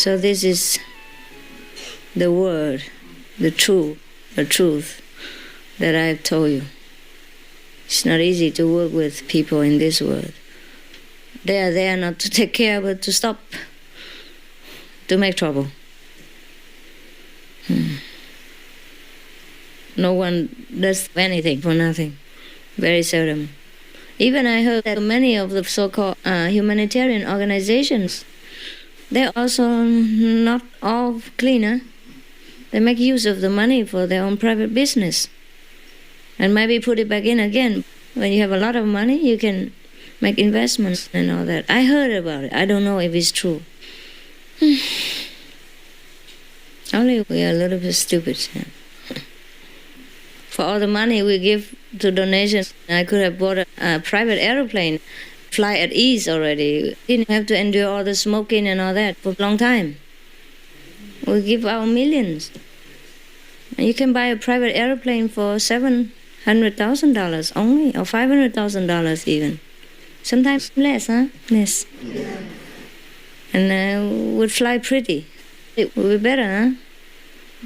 So this is the word, the truth that I have told you. It's not easy to work with people in this world. They are there not to take care, but to stop, to make trouble. No one does anything for nothing. Very seldom. Even I heard that many of the so-called humanitarian organizations, they're also not all cleaner. They make use of the money for their own private business and maybe put it back in again. When you have a lot of money, you can make investments and all that. I heard about it. I don't know if it's true. Only we are a little bit stupid. Yeah. For all the money we give to donations, I could have bought a private aeroplane, fly at ease already. Didn't have to endure all the smoking and all that for a long time. We give out millions. And you can buy a private airplane for $700,000 only, or $500,000 even. Sometimes less, huh? Yes. Yeah. And would fly pretty. It would be better, huh?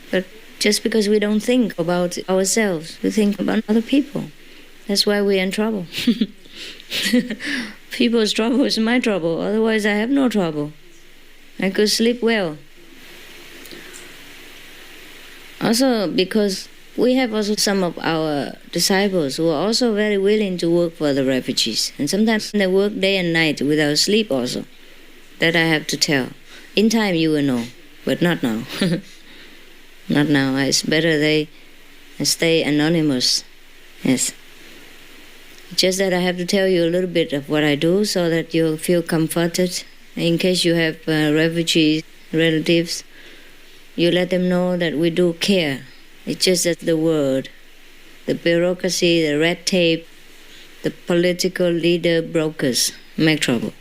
But just because we don't think about ourselves, we think about other people. That's why we're in trouble. People's trouble is my trouble. Otherwise, I have no trouble. I could sleep well. Also, because we have also some of our disciples who are also very willing to work for the refugees. And sometimes they work day and night without sleep also. That I have to tell. In time you will know, but not now. Not now. It's better they stay anonymous. Yes. Just that I have to tell you a little bit of what I do so that you'll feel comforted. In case you have refugee relatives, you let them know that we do care. It's just that the word, the bureaucracy, the red tape, the political leader brokers make trouble.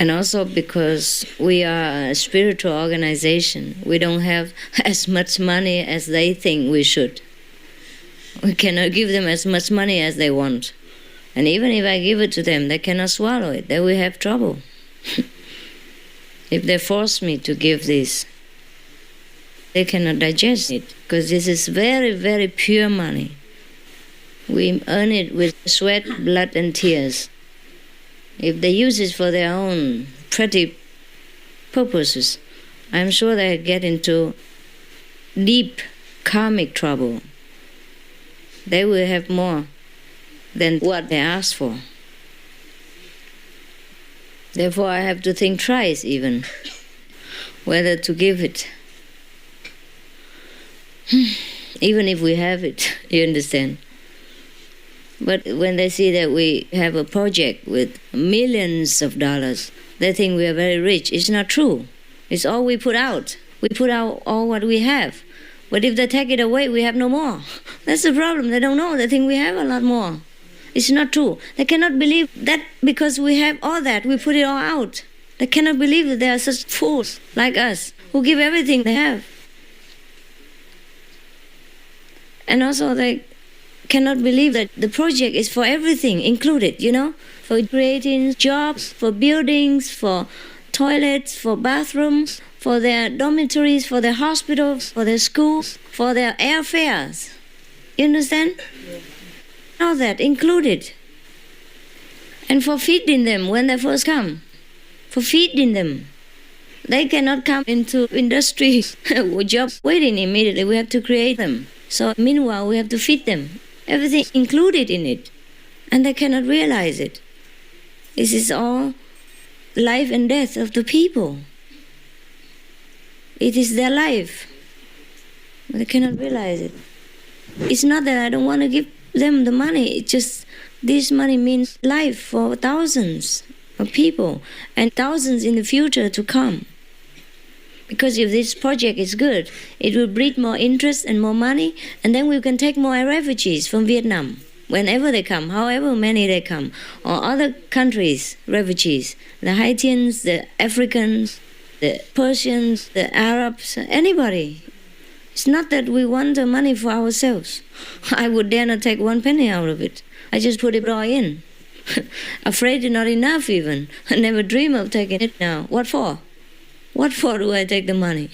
And also because we are a spiritual organization, we don't have as much money as they think we should. We cannot give them as much money as they want. And even if I give it to them, they cannot swallow it. They will have trouble. If they force me to give this, they cannot digest it, because this is very, very pure money. We earn it with sweat, blood, and tears. If they use it for their own pretty purposes, I'm sure they get into deep karmic trouble. They will have more than what they ask for. Therefore, I have to think twice even whether to give it. Even if we have it, you understand. But when they see that we have a project with millions of dollars, they think we are very rich. It's not true. It's all we put out. We put out all what we have. But if they take it away, we have no more. That's the problem. They don't know. They think we have a lot more. It's not true. They cannot believe that because we have all that, we put it all out. They cannot believe that there are such fools like us who give everything they have. And also they cannot believe that the project is for everything included, for creating jobs, for buildings, for toilets, for bathrooms, for their dormitories, for their hospitals, for their schools, for their airfares. You understand? Yeah. All that included. And for feeding them when they first come. For feeding them. They cannot come into industry jobs waiting immediately. We have to create them. So meanwhile, we have to feed them. Everything included in it. And they cannot realize it. This is all life and death of the people. It is their life. But they cannot realize it. It's not that I don't want to give them the money. It's just this money means life for thousands of people and thousands in the future to come. Because if this project is good, it will breed more interest and more money, and then we can take more refugees from Vietnam whenever they come, however many they come, or other countries, refugees, the Haitians, the Africans, the Persians, the Arabs, anybody. It's not that we want the money for ourselves. I would dare not take one penny out of it. I just put it all in. Afraid it's not enough even. I never dream of taking it now. What for? What for do I take the money?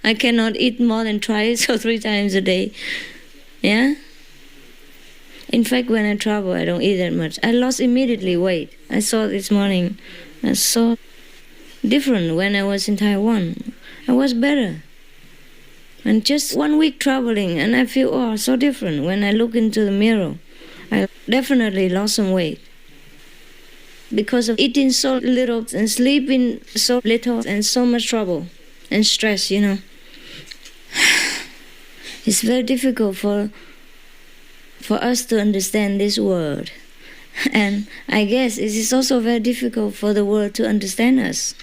I cannot eat more than twice or 3 times a day. Yeah? In fact, when I travel, I don't eat that much. I lost immediately weight. I saw this morning. I saw different when I was in Taiwan. I was better. And just 1 week traveling, and I feel, oh, so different. When I look into the mirror, I definitely lost some weight. Because of eating so little and sleeping so little and so much trouble and stress, you know. It's very difficult for us to understand this world. And I guess it is also very difficult for the world to understand us.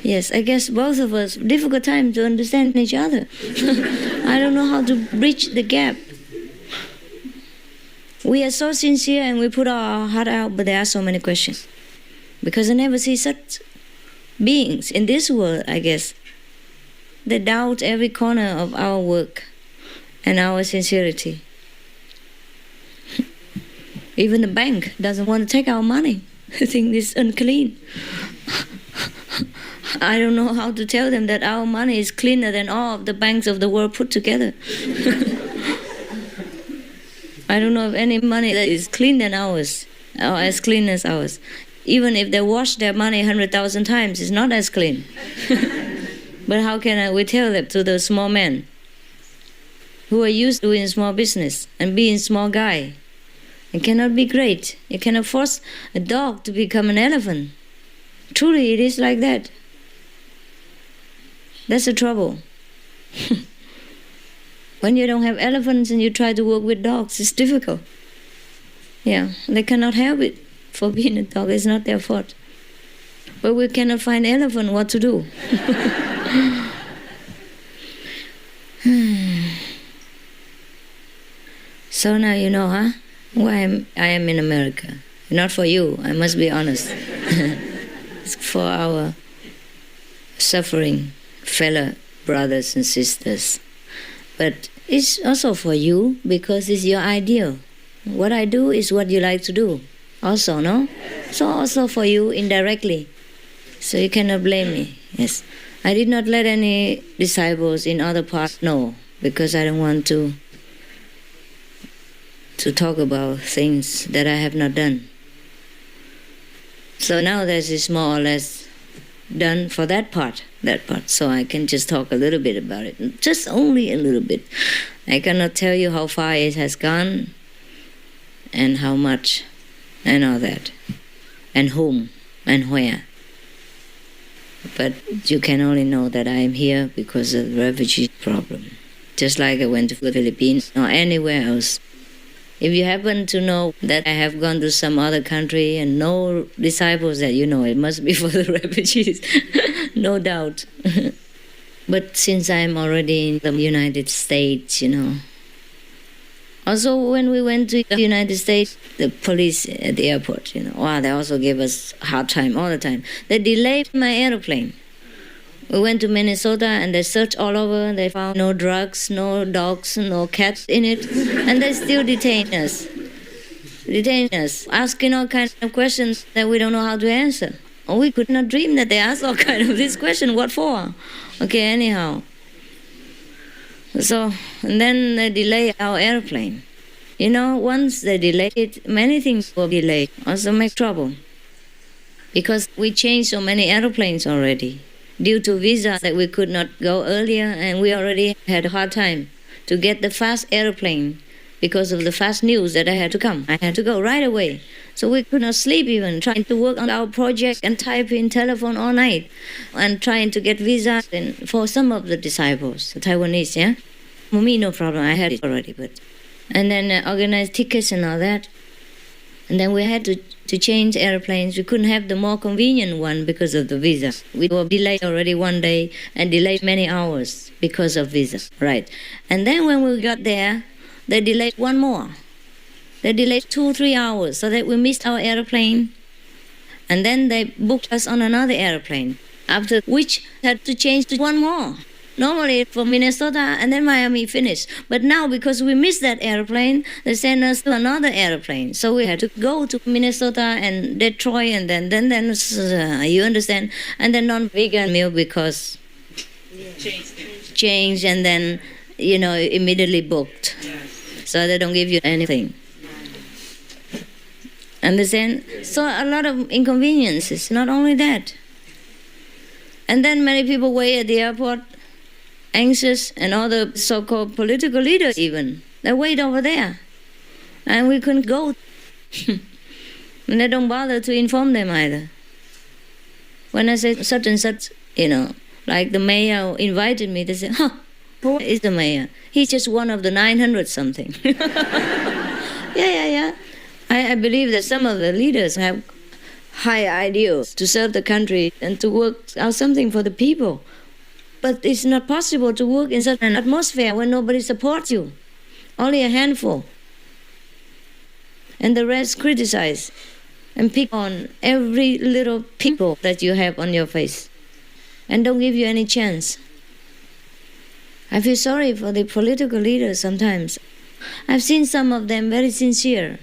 Yes, I guess both of us, difficult time to understand each other. I don't know how to bridge the gap. We are so sincere and we put our heart out, but there are so many questions. Because I never see such beings in this world, I guess. They doubt every corner of our work and our sincerity. Even the bank doesn't want to take our money. They think it's unclean. I don't know how to tell them that our money is cleaner than all of the banks of the world put together. I don't know of any money that is cleaner than ours, or as clean as ours. Even if they wash their money 100,000 times, it's not as clean. But how can we tell that to the small men who are used to doing small business and being small guy? It cannot be great. You cannot force a dog to become an elephant. Truly, it is like that. That's the trouble. When you don't have elephants and you try to work with dogs, it's difficult. Yeah, they cannot help it for being a dog. It's not their fault. But we cannot find elephant what to do. So now you know, huh? Why I am in America. Not for you, I must be honest. It's for our suffering fellow brothers and sisters. But it's also for you because it's your ideal. What I do is what you like to do. Also, no? So also for you indirectly. So you cannot blame me. Yes. I did not let any disciples in other parts know because I don't want to talk about things that I have not done. So now this is more or less done for that part. So I can just talk a little bit about it. Just only a little bit. I cannot tell you how far it has gone and how much and all that. And whom and where. But you can only know that I am here because of the refugee problem. Just like I went to the Philippines or anywhere else. If you happen to know that I have gone to some other country and no disciples that you know, it must be for the refugees, no doubt. But since I'm already in the United States, you know. Also, when we went to the United States, the police at the airport, you know, wow, they also gave us a hard time all the time. They delayed my airplane. We went to Minnesota and they searched all over. They found no drugs, no dogs, no cats in it. And they still detained us. Asking all kinds of questions that we don't know how to answer. Or we could not dream that they asked all kinds of this question. What for? Okay, anyhow. So, and then they delayed our airplane. You know, once they delayed it, many things were delayed. Also make trouble. Because we changed so many airplanes already. Due to visa that we could not go earlier, and we already had a hard time to get the fast airplane because of the fast news that I had to come. I had to go right away. So we could not sleep even, trying to work on our project and type in telephone all night and trying to get visa and for some of the disciples, the Taiwanese, yeah? For me, no problem. I had it already. And then organize tickets and all that. And then we had to change airplanes. We couldn't have the more convenient one because of the visa. We were delayed already 1 day and delayed many hours because of visa. Right. And then when we got there, they delayed one more. They delayed 2-3 hours so that we missed our airplane. And then they booked us on another airplane, after which had to change to one more. Normally from Minnesota and then Miami finished. But now because we missed that airplane, they sent us to another airplane. So we had to go to Minnesota and Detroit and then you understand? And then non-vegan meal because changed and then, immediately booked. So they don't give you anything. Understand? So a lot of inconveniences, not only that. And then many people wait at the airport, anxious, and all the so-called political leaders even. They wait over there. And we couldn't go. And they don't bother to inform them either. When I say such and such, like the mayor invited me, they say, who is the mayor? He's just one of the 900 something. Yeah. I believe that some of the leaders have high ideals to serve the country and to work out something for the people. But it's not possible to work in such an atmosphere when nobody supports you. Only a handful. And the rest criticize and pick on every little pimple that you have on your face and don't give you any chance. I feel sorry for the political leaders sometimes. I've seen some of them very sincere,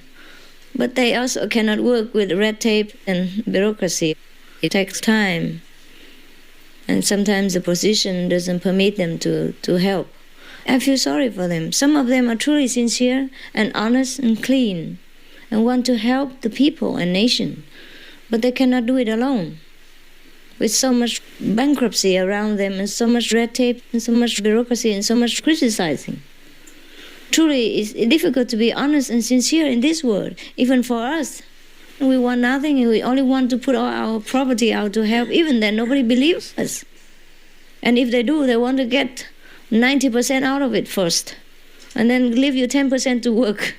but they also cannot work with red tape and bureaucracy. It takes time, and sometimes the position doesn't permit them to help. I feel sorry for them. Some of them are truly sincere and honest and clean and want to help the people and nation, but they cannot do it alone. With so much bankruptcy around them and so much red tape and so much bureaucracy and so much criticizing. Truly, it's difficult to be honest and sincere in this world, even for us. We want nothing, and we only want to put all our property out to help. Even then, nobody believes us. And if they do, they want to get 90% out of it first, and then leave you 10% to work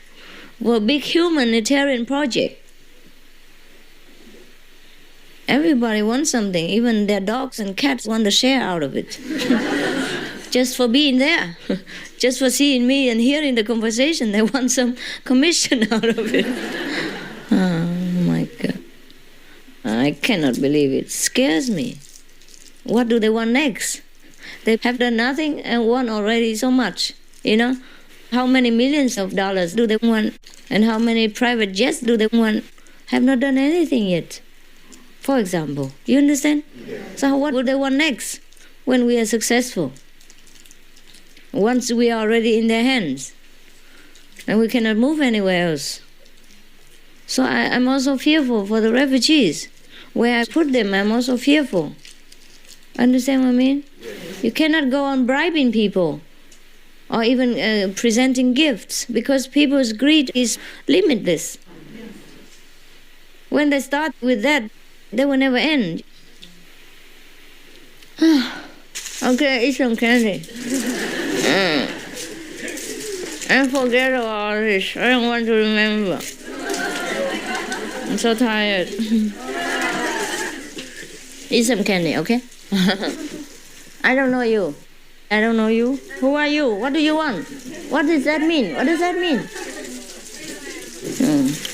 for a big humanitarian project. Everybody wants something, even their dogs and cats want to share out of it. Just for being there, just for seeing me and hearing the conversation, they want some commission out of it. Oh my God. I cannot believe it. It scares me. What do they want next? They have done nothing and want already so much, How many millions of dollars do they want? And how many private jets do they want? Have not done anything yet. For example, you understand? So what would they want next when we are successful? Once we are already in their hands and we cannot move anywhere else. So I'm also fearful for the refugees. Where I put them, I'm also fearful. Understand what I mean? You cannot go on bribing people or even presenting gifts because people's greed is limitless. When they start with that, they will never end. Okay, eat some candy. And forget about this. I don't want to remember. I'm so tired. Eat some candy, okay? I don't know you. I don't know you. Who are you? What do you want? What does that mean? What does that mean?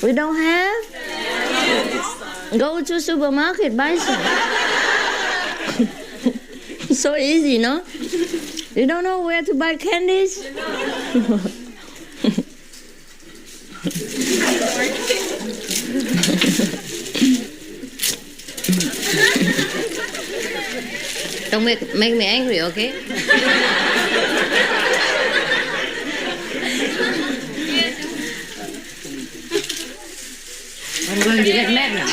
We don't have? Go to supermarket, buy some. So easy, no? You don't know where to buy candies? Don't make me angry, okay? I'm going to get mad now.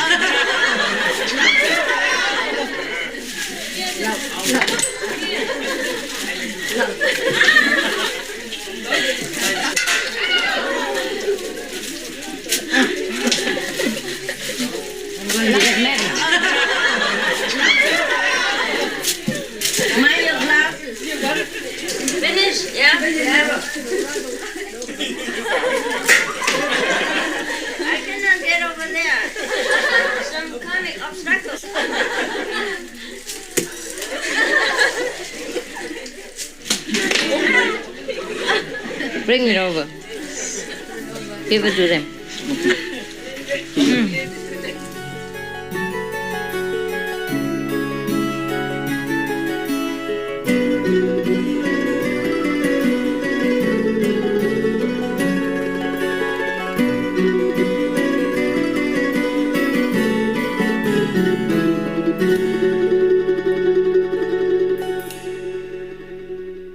Mind your glasses. Finish? Yeah? I cannot get over there. Some comic obstacles. Bring it over. Give it to them. you.